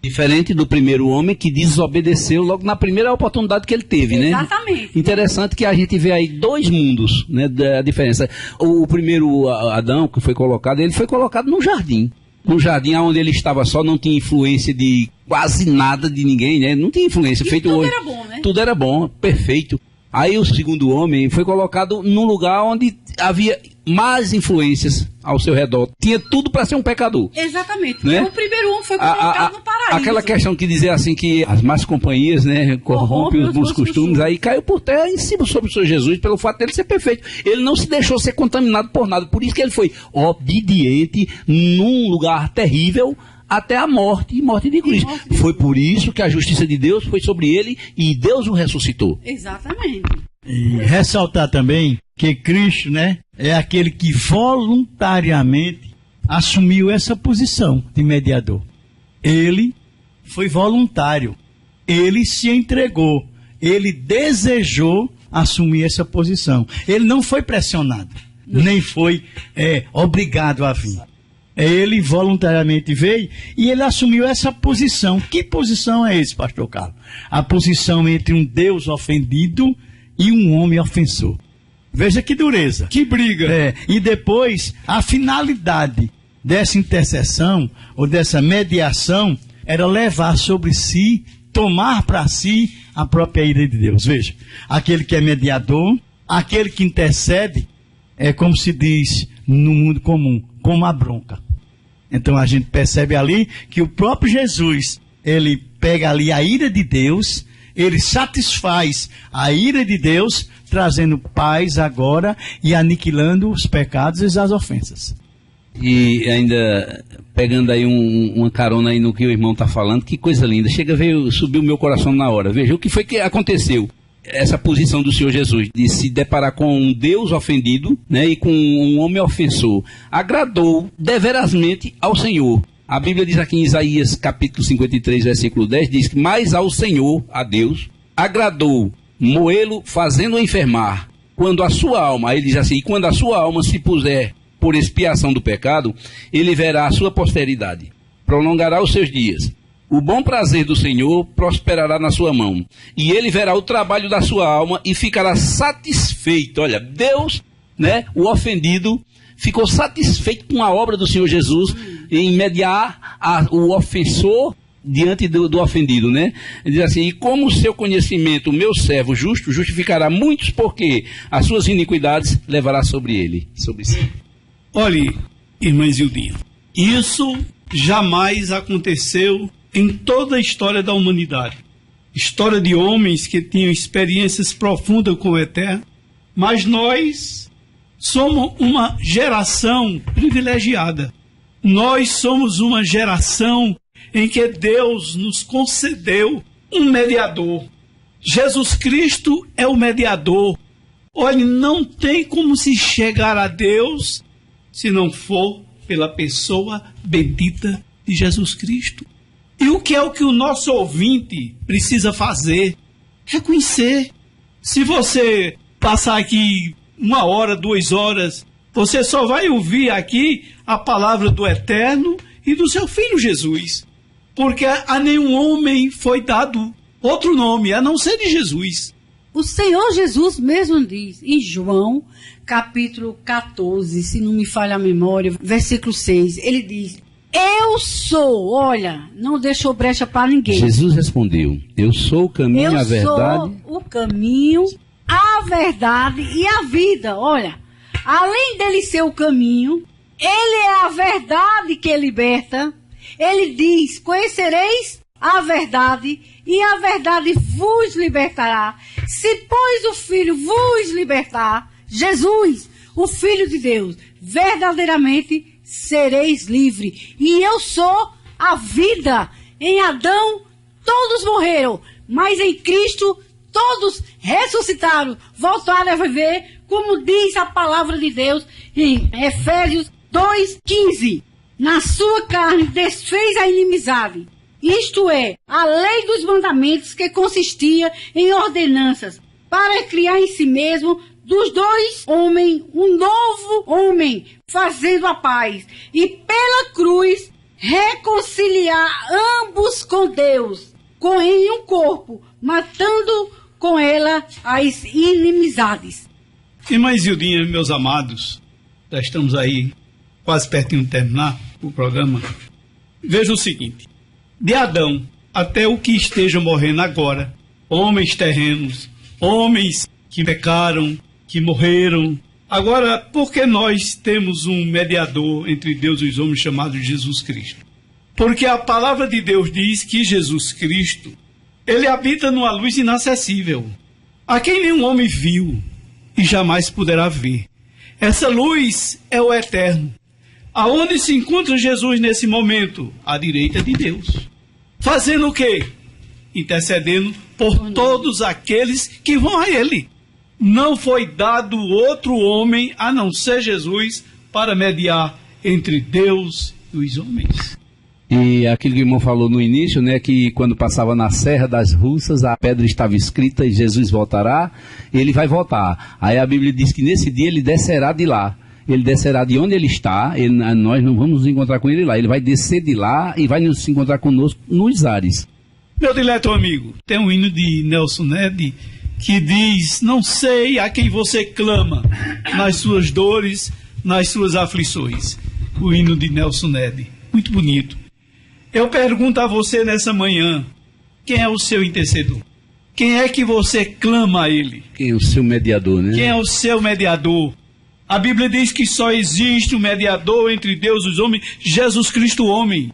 Diferente do primeiro homem que desobedeceu logo na primeira oportunidade que ele teve, né? Exatamente. Interessante que a gente vê aí dois mundos, né, da diferença. O primeiro Adão que foi colocado, ele foi colocado no jardim. No jardim onde ele estava só, não tinha influência de quase nada de ninguém, né? Não tinha influência. E Feito tudo hoje. era bom, né? Tudo era bom, perfeito. Aí o segundo homem foi colocado num lugar onde havia mais influências ao seu redor. Tinha tudo para ser um pecador. Exatamente. Né? O primeiro homem foi colocado no paraíso. Aquela questão que dizer assim que as más companhias, né, corrompem os bons costumes, aí caiu por terra em cima sobre o Senhor Jesus pelo fato dele ser perfeito. Ele não se deixou ser contaminado por nada. Por isso que ele foi obediente num lugar terrível até a morte de Cristo. Foi por isso que a justiça de Deus foi sobre ele e Deus o ressuscitou. Exatamente. E ressaltar também que Cristo, né, é aquele que voluntariamente assumiu essa posição de mediador. Ele foi voluntário, ele se entregou, ele desejou assumir essa posição. Ele não foi pressionado, nem foi obrigado a vir. Ele voluntariamente veio e ele assumiu essa posição. Que posição é esse, pastor Carlos? A posição entre um Deus ofendido e um homem ofensor. Veja que dureza. Que briga. E depois, a finalidade dessa intercessão, ou dessa mediação, era levar sobre si, tomar para si a própria ira de Deus. Veja, aquele que é mediador, aquele que intercede, é como se diz no mundo comum, como a bronca. Então a gente percebe ali que o próprio Jesus, ele pega ali a ira de Deus, ele satisfaz a ira de Deus, trazendo paz agora e aniquilando os pecados e as ofensas. E ainda pegando aí uma carona aí no que o irmão está falando, que coisa linda, subiu o meu coração na hora. Veja, o que foi que aconteceu? Essa posição do Senhor Jesus, de se deparar com um Deus ofendido, né, e com um homem ofensor, agradou deverazmente ao Senhor. A Bíblia diz aqui em Isaías capítulo 53, versículo 10, diz que mais ao Senhor, a Deus, agradou moê-lo fazendo-o enfermar, quando a sua alma, aí ele diz assim, quando a sua alma se puser por expiação do pecado, ele verá a sua posteridade, prolongará os seus dias. O bom prazer do Senhor prosperará na sua mão, e ele verá o trabalho da sua alma e ficará satisfeito. Olha, Deus, né, o ofendido, ficou satisfeito com a obra do Senhor Jesus em mediar o ofensor diante do ofendido, né? Ele diz assim, e como o seu conhecimento, o meu servo justo, justificará muitos, porque as suas iniquidades levará sobre ele, sobre si. Olhe, irmã Zildinha, isso jamais aconteceu em toda a história da humanidade. História de homens que tinham experiências profundas com o Eterno, mas nós somos uma geração privilegiada. Nós somos uma geração em que Deus nos concedeu um mediador. Jesus Cristo é o mediador. Olha, não tem como se chegar a Deus se não for pela pessoa bendita de Jesus Cristo. E o que o nosso ouvinte precisa fazer? Reconhecer. Se você passar aqui 1 hora, 2 horas, você só vai ouvir aqui a palavra do Eterno e do seu Filho Jesus. Porque a nenhum homem foi dado outro nome, a não ser de Jesus. O Senhor Jesus mesmo diz, em João, capítulo 14, se não me falha a memória, versículo 6, ele diz, eu sou, olha, não deixou brecha para ninguém. Jesus respondeu, eu sou o caminho, a verdade. Eu sou o caminho, a verdade e a vida. Olha, além dele ser o caminho, ele é a verdade que liberta. Ele diz, conhecereis a verdade e a verdade vos libertará. Se, pois, o Filho vos libertar, Jesus, o Filho de Deus, verdadeiramente sereis livres. E eu sou a vida. Em Adão todos morreram, mas em Cristo todos ressuscitaram, voltaram a viver, como diz a palavra de Deus em Efésios 2:15. Na sua carne desfez a inimizade, isto é, a lei dos mandamentos, que consistia em ordenanças, para criar em si mesmo dos dois homens um novo homem, fazendo a paz, e pela cruz reconciliar ambos com Deus, em um corpo, matando com ela as inimizades. Irmãs Ildinha, meus amados, já estamos aí quase pertinho de terminar o programa. Veja o seguinte: de Adão até o que esteja morrendo agora, homens terrenos, homens que pecaram, que morreram. Agora, por que nós temos um mediador entre Deus e os homens chamado Jesus Cristo? Porque a palavra de Deus diz que Jesus Cristo, ele habita numa luz inacessível, a quem nenhum homem viu e jamais poderá ver. Essa luz é o eterno. Aonde se encontra Jesus nesse momento? À direita de Deus. Fazendo o quê? Intercedendo por todos aqueles que vão a ele. Não foi dado outro homem a não ser Jesus para mediar entre Deus e os homens. E aquilo que o irmão falou no início, né, que quando passava na Serra das Russas, a pedra estava escrita e Jesus voltará, ele vai voltar. Aí a Bíblia diz que nesse dia ele descerá de lá. Ele descerá de onde ele está, nós não vamos nos encontrar com ele lá. Ele vai descer de lá e vai nos encontrar conosco nos ares. Meu dileto amigo, tem um hino de Nelson Ned que diz: não sei a quem você clama nas suas dores, nas suas aflições. O hino de Nelson Ned, muito bonito. Eu pergunto a você nessa manhã: quem é o seu intercedor? Quem é que você clama a ele? Quem é o seu mediador, né? Quem é o seu mediador? A Bíblia diz que só existe um mediador entre Deus e os homens, Jesus Cristo, homem.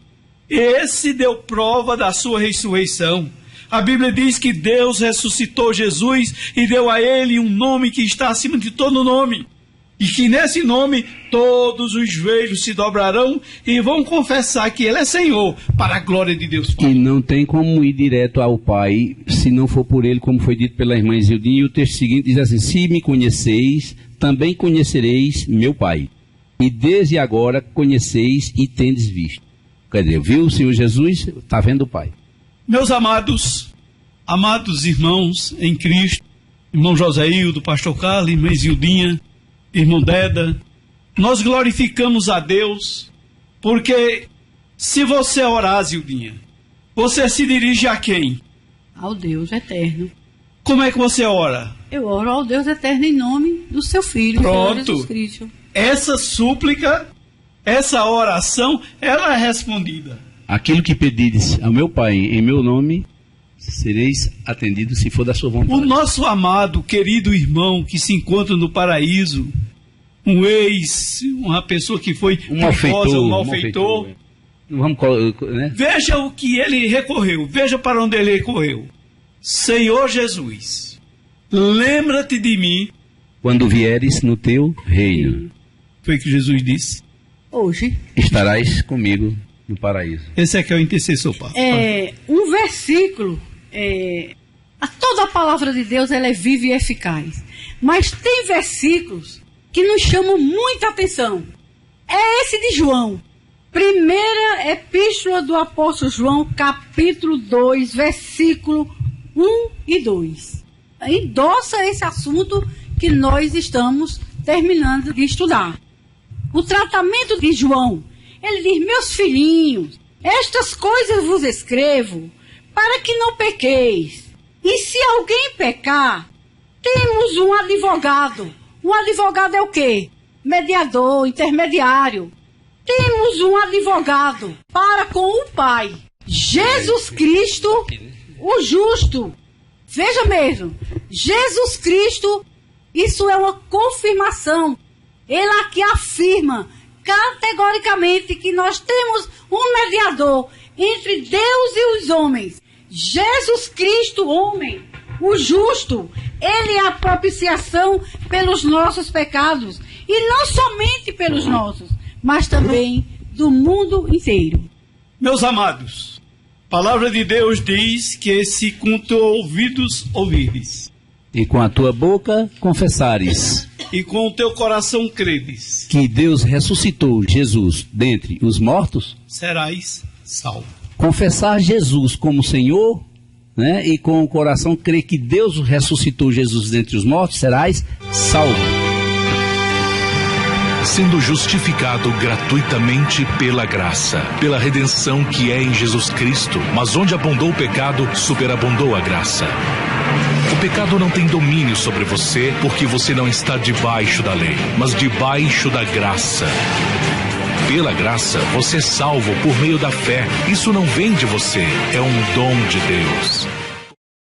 Esse deu prova da sua ressurreição. A Bíblia diz que Deus ressuscitou Jesus e deu a ele um nome que está acima de todo nome. E que nesse nome todos os joelhos se dobrarão e vão confessar que ele é Senhor, para a glória de Deus Pai. E não tem como ir direto ao Pai se não for por ele, como foi dito pela irmã Zildinha. E o texto seguinte diz assim: se me conheceis, também conhecereis meu Pai. E desde agora conheceis e tendes visto. Quer dizer, viu o Senhor Jesus, está vendo o Pai. Meus amados irmãos em Cristo, irmão Joséildo, pastor Carlos, irmã Zildinha, irmão Deda, nós glorificamos a Deus, porque se você orar, Zildinha, você se dirige a quem? Ao Deus eterno. Como é que você ora? Eu oro ao Deus eterno em nome do seu Filho, Senhor Jesus Cristo. Essa súplica, essa oração, ela é respondida. Aquilo que pedides ao meu Pai em meu nome, sereis atendidos se for da sua vontade. O nosso amado, querido irmão que se encontra no paraíso, uma pessoa que foi um malfeitor. Vamos, né? Veja o que ele recorreu, veja para onde ele recorreu. Senhor Jesus, lembra-te de mim quando vieres no teu reino. Foi o que Jesus disse. Hoje estarás comigo no paraíso. Esse é que é o intercessor, Pai. Um versículo, toda a palavra de Deus ela é viva e eficaz. Mas tem versículos que nos chamam muita atenção. É esse de João. Primeira epístola do apóstolo João, capítulo 2, versículo 1 e 2. Endossa esse assunto que nós estamos terminando de estudar. O tratamento de João, ele diz: meus filhinhos, estas coisas vos escrevo para que não pequeis. E se alguém pecar, temos um advogado. Um advogado é o quê? Mediador, intermediário. Temos um advogado para com o Pai, Jesus Cristo, o justo. Veja mesmo, Jesus Cristo, isso é uma confirmação. Ele aqui afirma categoricamente que nós temos um mediador entre Deus e os homens. Jesus Cristo, homem, o justo. Ele é a propiciação pelos nossos pecados. E não somente pelos nossos, mas também do mundo inteiro. Meus amados, a palavra de Deus diz que se com teus ouvidos ouvires, e com a tua boca confessares, e com o teu coração creres, que Deus ressuscitou Jesus dentre os mortos, serás salvo. Confessar Jesus como Senhor, né, e com o coração crer que Deus ressuscitou Jesus dentre os mortos, serás salvo. sendo justificado gratuitamente pela graça, pela redenção que é em Jesus Cristo. Mas onde abundou o pecado, superabundou a graça. O pecado não tem domínio sobre você, porque você não está debaixo da lei, mas debaixo da graça. Pela graça, você é salvo por meio da fé. Isso não vem de você, é um dom de Deus.